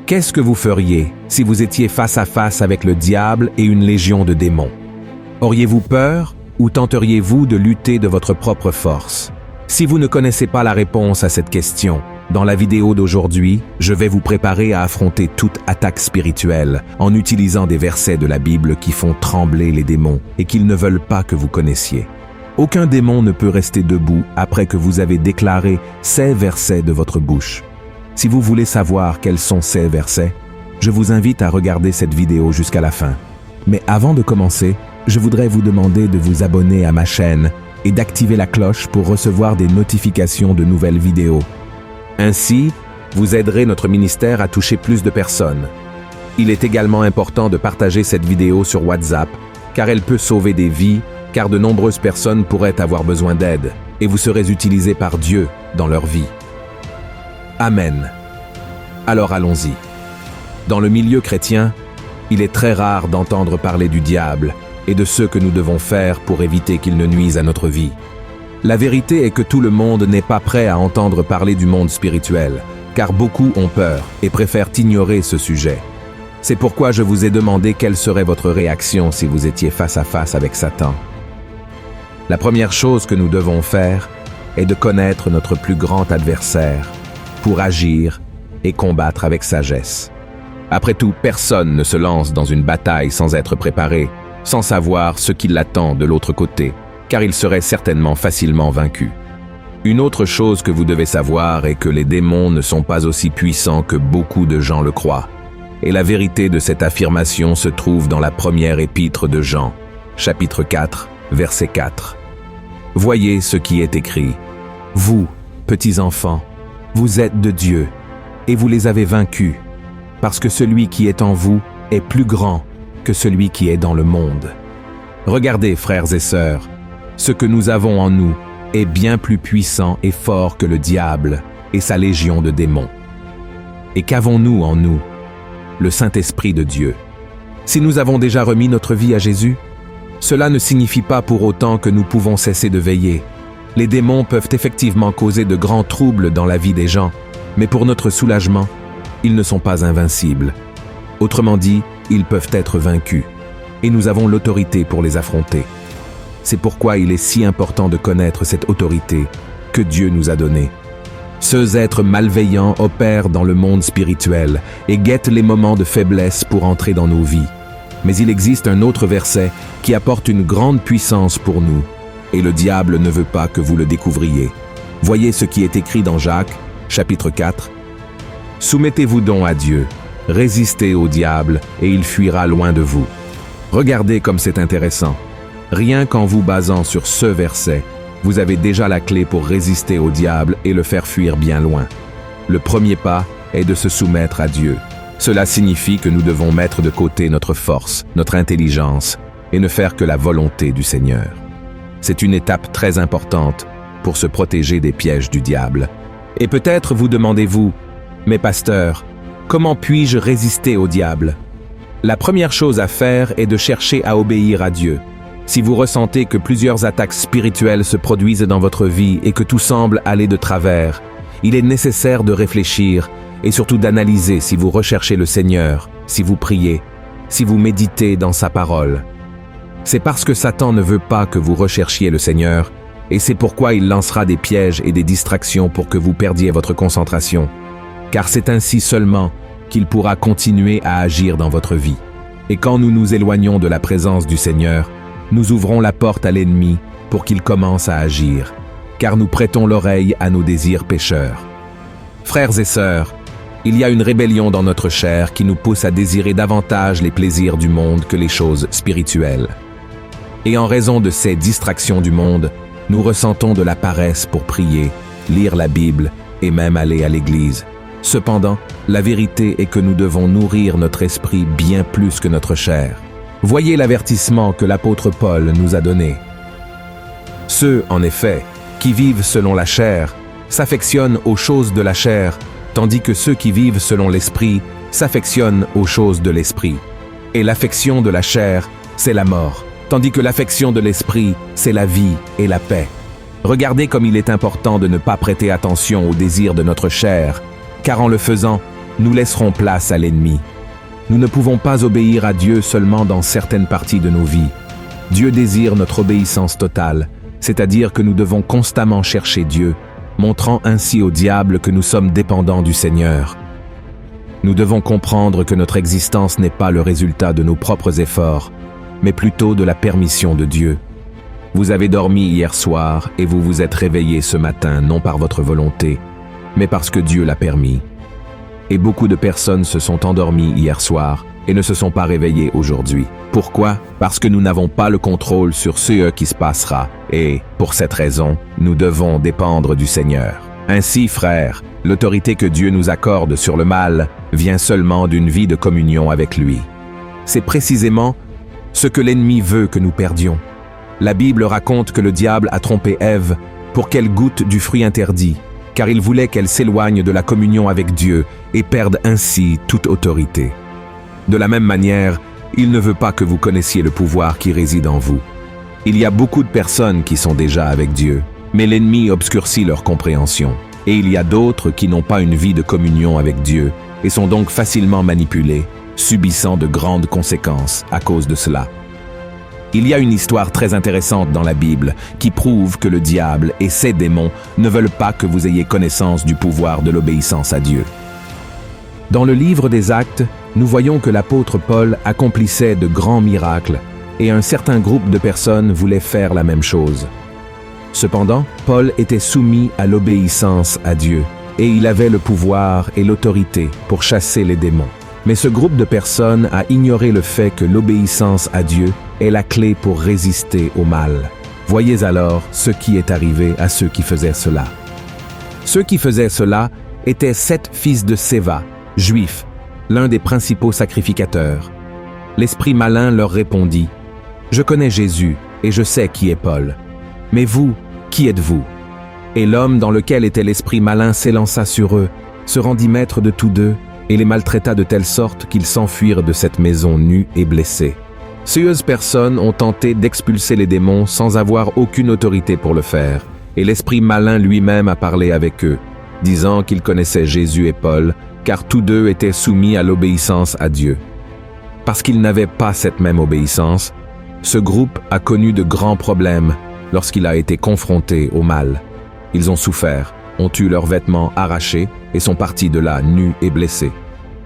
Qu'est-ce que vous feriez si vous étiez face à face avec le diable et une légion de démons? Auriez-vous peur ou tenteriez-vous de lutter de votre propre force? Si vous ne connaissez pas la réponse à cette question, dans la vidéo d'aujourd'hui, je vais vous préparer à affronter toute attaque spirituelle en utilisant des versets de la Bible qui font trembler les démons et qu'ils ne veulent pas que vous connaissiez. Aucun démon ne peut rester debout après que vous avez déclaré ces versets de votre bouche. Si vous voulez savoir quels sont ces versets, je vous invite à regarder cette vidéo jusqu'à la fin. Mais avant de commencer, je voudrais vous demander de vous abonner à ma chaîne et d'activer la cloche pour recevoir des notifications de nouvelles vidéos. Ainsi, vous aiderez notre ministère à toucher plus de personnes. Il est également important de partager cette vidéo sur WhatsApp, car elle peut sauver des vies, car de nombreuses personnes pourraient avoir besoin d'aide, et vous serez utilisés par Dieu dans leur vie. Amen. Alors allons-y. Dans le milieu chrétien, il est très rare d'entendre parler du diable et de ce que nous devons faire pour éviter qu'il ne nuise à notre vie. La vérité est que tout le monde n'est pas prêt à entendre parler du monde spirituel, car beaucoup ont peur et préfèrent ignorer ce sujet. C'est pourquoi je vous ai demandé quelle serait votre réaction si vous étiez face à face avec Satan. La première chose que nous devons faire est de connaître notre plus grand adversaire pour agir et combattre avec sagesse. Après tout, personne ne se lance dans une bataille sans être préparé, sans savoir ce qui l'attend de l'autre côté, car il serait certainement facilement vaincu. Une autre chose que vous devez savoir est que les démons ne sont pas aussi puissants que beaucoup de gens le croient. Et la vérité de cette affirmation se trouve dans la première épître de Jean, chapitre 4, verset 4. Voyez ce qui est écrit. Vous, petits enfants, vous êtes de Dieu, et vous les avez vaincus, parce que celui qui est en vous est plus grand que celui qui est dans le monde. Regardez, frères et sœurs, ce que nous avons en nous est bien plus puissant et fort que le diable et sa légion de démons. Et qu'avons-nous en nous? Le Saint-Esprit de Dieu. Si nous avons déjà remis notre vie à Jésus, cela ne signifie pas pour autant que nous pouvons cesser de veiller. Les démons peuvent effectivement causer de grands troubles dans la vie des gens, mais pour notre soulagement, ils ne sont pas invincibles. Autrement dit, ils peuvent être vaincus, et nous avons l'autorité pour les affronter. C'est pourquoi il est si important de connaître cette autorité que Dieu nous a donnée. Ces êtres malveillants opèrent dans le monde spirituel et guettent les moments de faiblesse pour entrer dans nos vies. Mais il existe un autre verset qui apporte une grande puissance pour nous, et le diable ne veut pas que vous le découvriez. Voyez ce qui est écrit dans Jacques, chapitre 4. « Soumettez-vous donc à Dieu, résistez au diable, et il fuira loin de vous. » Regardez comme c'est intéressant. Rien qu'en vous basant sur ce verset, vous avez déjà la clé pour résister au diable et le faire fuir bien loin. Le premier pas est de se soumettre à Dieu. Cela signifie que nous devons mettre de côté notre force, notre intelligence, et ne faire que la volonté du Seigneur. C'est une étape très importante pour se protéger des pièges du diable. Et peut-être vous demandez-vous, « Mais pasteur, comment puis-je résister au diable ?» La première chose à faire est de chercher à obéir à Dieu. Si vous ressentez que plusieurs attaques spirituelles se produisent dans votre vie et que tout semble aller de travers, il est nécessaire de réfléchir et surtout d'analyser si vous recherchez le Seigneur, si vous priez, si vous méditez dans sa parole. C'est parce que Satan ne veut pas que vous recherchiez le Seigneur, et c'est pourquoi il lancera des pièges et des distractions pour que vous perdiez votre concentration. Car c'est ainsi seulement qu'il pourra continuer à agir dans votre vie. Et quand nous nous éloignons de la présence du Seigneur, nous ouvrons la porte à l'ennemi pour qu'il commence à agir, car nous prêtons l'oreille à nos désirs pécheurs. Frères et sœurs, il y a une rébellion dans notre chair qui nous pousse à désirer davantage les plaisirs du monde que les choses spirituelles. Et en raison de ces distractions du monde, nous ressentons de la paresse pour prier, lire la Bible et même aller à l'église. Cependant, la vérité est que nous devons nourrir notre esprit bien plus que notre chair. Voyez l'avertissement que l'apôtre Paul nous a donné. Ceux, en effet, qui vivent selon la chair, s'affectionnent aux choses de la chair, tandis que ceux qui vivent selon l'esprit s'affectionnent aux choses de l'esprit. Et l'affection de la chair, c'est la mort, tandis que l'affection de l'esprit, c'est la vie et la paix. Regardez comme il est important de ne pas prêter attention aux désirs de notre chair, car en le faisant, nous laisserons place à l'ennemi. Nous ne pouvons pas obéir à Dieu seulement dans certaines parties de nos vies. Dieu désire notre obéissance totale, c'est-à-dire que nous devons constamment chercher Dieu, montrant ainsi au diable que nous sommes dépendants du Seigneur. Nous devons comprendre que notre existence n'est pas le résultat de nos propres efforts, mais plutôt de la permission de Dieu. Vous avez dormi hier soir et vous vous êtes réveillé ce matin non par votre volonté, mais parce que Dieu l'a permis. Et beaucoup de personnes se sont endormies hier soir et ne se sont pas réveillées aujourd'hui. Pourquoi? Parce que nous n'avons pas le contrôle sur ce qui se passera. Et, pour cette raison, nous devons dépendre du Seigneur. Ainsi, frères, l'autorité que Dieu nous accorde sur le mal vient seulement d'une vie de communion avec lui. C'est précisément ce que l'ennemi veut que nous perdions. La Bible raconte que le diable a trompé Ève pour qu'elle goûte du fruit interdit, car il voulait qu'elle s'éloigne de la communion avec Dieu et perde ainsi toute autorité. De la même manière, il ne veut pas que vous connaissiez le pouvoir qui réside en vous. Il y a beaucoup de personnes qui sont déjà avec Dieu, mais l'ennemi obscurcit leur compréhension. Et il y a d'autres qui n'ont pas une vie de communion avec Dieu et sont donc facilement manipulés, subissant de grandes conséquences à cause de cela. Il y a une histoire très intéressante dans la Bible qui prouve que le diable et ses démons ne veulent pas que vous ayez connaissance du pouvoir de l'obéissance à Dieu. Dans le livre des Actes, nous voyons que l'apôtre Paul accomplissait de grands miracles et un certain groupe de personnes voulait faire la même chose. Cependant, Paul était soumis à l'obéissance à Dieu et il avait le pouvoir et l'autorité pour chasser les démons. Mais ce groupe de personnes a ignoré le fait que l'obéissance à Dieu est la clé pour résister au mal. Voyez alors ce qui est arrivé à ceux qui faisaient cela. Ceux qui faisaient cela étaient 7 fils de Séva, juifs, l'un des principaux sacrificateurs. L'esprit malin leur répondit: « Je connais Jésus et je sais qui est Paul. Mais vous, qui êtes-vous » Et l'homme dans lequel était l'esprit malin s'élança sur eux, se rendit maître de tous deux et les maltraita de telle sorte qu'ils s'enfuirent de cette maison nus et blessés. Ces personnes ont tenté d'expulser les démons sans avoir aucune autorité pour le faire, et l'esprit malin lui-même a parlé avec eux, disant qu'il connaissait Jésus et Paul, car tous deux étaient soumis à l'obéissance à Dieu. Parce qu'ils n'avaient pas cette même obéissance, ce groupe a connu de grands problèmes lorsqu'il a été confronté au mal. Ils ont souffert, ont eu leurs vêtements arrachés et sont partis de là nus et blessés.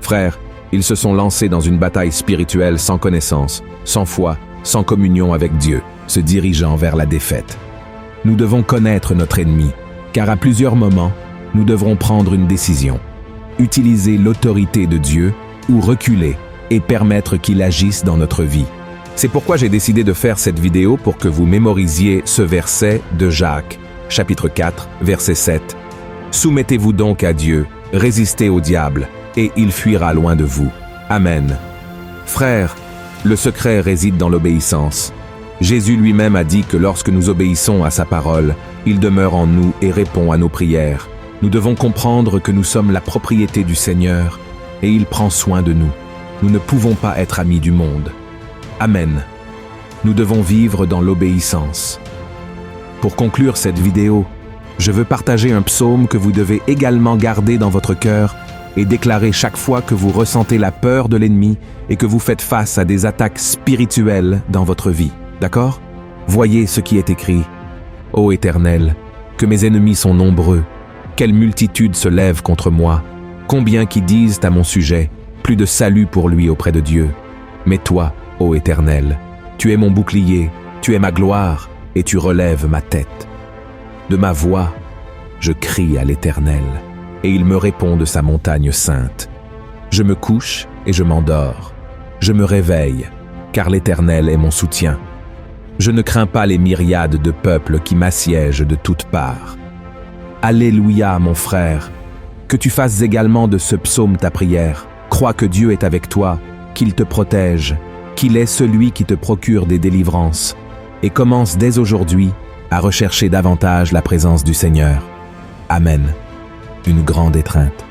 Frères, ils se sont lancés dans une bataille spirituelle sans connaissance, sans foi, sans communion avec Dieu, se dirigeant vers la défaite. Nous devons connaître notre ennemi, car à plusieurs moments, nous devrons prendre une décision. Utiliser l'autorité de Dieu ou reculer et permettre qu'il agisse dans notre vie. C'est pourquoi j'ai décidé de faire cette vidéo pour que vous mémorisiez ce verset de Jacques, chapitre 4, verset 7. « Soumettez-vous donc à Dieu, résistez au diable, et il fuira loin de vous. Amen. » Frères, le secret réside dans l'obéissance. Jésus lui-même a dit que lorsque nous obéissons à sa parole, il demeure en nous et répond à nos prières. Nous devons comprendre que nous sommes la propriété du Seigneur et il prend soin de nous. Nous ne pouvons pas être amis du monde. Amen. Nous devons vivre dans l'obéissance. Pour conclure cette vidéo, je veux partager un psaume que vous devez également garder dans votre cœur et déclarer chaque fois que vous ressentez la peur de l'ennemi et que vous faites face à des attaques spirituelles dans votre vie. D'accord? Voyez ce qui est écrit. « Ô Éternel, que mes ennemis sont nombreux. Quelle multitude se lève contre moi. Combien qui disent à mon sujet, plus de salut pour lui auprès de Dieu. Mais toi, ô Éternel, tu es mon bouclier, tu es ma gloire, et tu relèves ma tête. De ma voix, je crie à l'Éternel, et il me répond de sa montagne sainte. Je me couche et je m'endors. Je me réveille, car l'Éternel est mon soutien. Je ne crains pas les myriades de peuples qui m'assiègent de toutes parts. Alléluia, mon frère, que tu fasses également de ce psaume ta prière. Crois que Dieu est avec toi, qu'il te protège, qu'il est celui qui te procure des délivrances, et commence dès aujourd'hui à rechercher davantage la présence du Seigneur. Amen. Une grande étreinte.